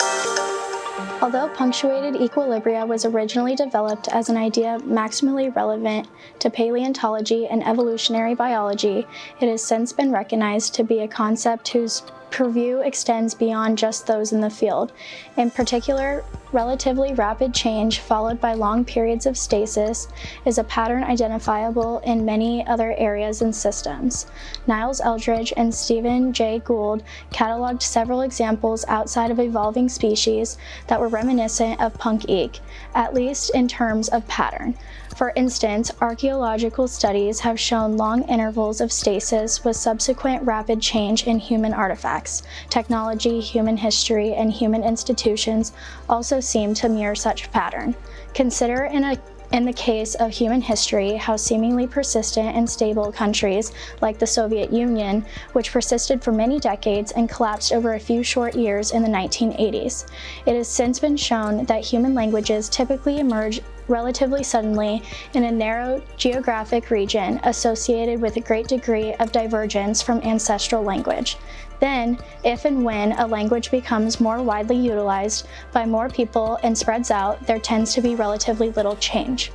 Although punctuated equilibria was originally developed as an idea maximally relevant to paleontology and evolutionary biology, it has since been recognized to be a concept whose purview extends beyond just those in the field. In particular, relatively rapid change followed by long periods of stasis is a pattern identifiable in many other areas and systems. Niles, Eldredge, and Stephen J. Gould cataloged several examples outside of evolving species that were reminiscent of Punk-Eek, at least in terms of pattern. For instance, archaeological studies have shown long intervals of stasis with subsequent rapid change in human artifacts. Technology, human history, and human institutions also seem to mirror such pattern. Consider in the case of human history how seemingly persistent and stable countries like the Soviet Union, which persisted for many decades and collapsed over a few short years in the 1980s. It has since been shown that human languages typically emerge relatively suddenly in a narrow geographic region associated with a great degree of divergence from ancestral language. Then, if and when a language becomes more widely utilized by more people and spreads out, there tends to be relatively little change.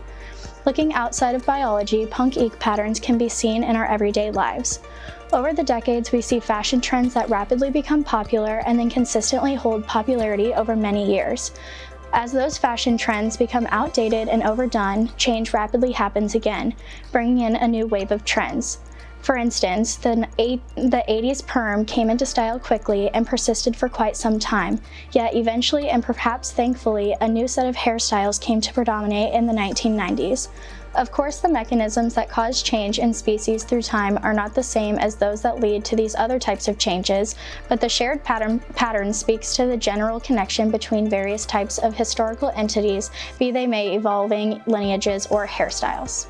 Looking outside of biology, Punk-Eek patterns can be seen in our everyday lives. Over the decades, we see fashion trends that rapidly become popular and then consistently hold popularity over many years. As those fashion trends become outdated and overdone, change rapidly happens again, bringing in a new wave of trends. For instance, the 80s perm came into style quickly and persisted for quite some time, yet eventually and perhaps thankfully, a new set of hairstyles came to predominate in the 1990s. Of course, the mechanisms that cause change in species through time are not the same as those that lead to these other types of changes, but the shared pattern speaks to the general connection between various types of historical entities, be they may evolving lineages or hairstyles.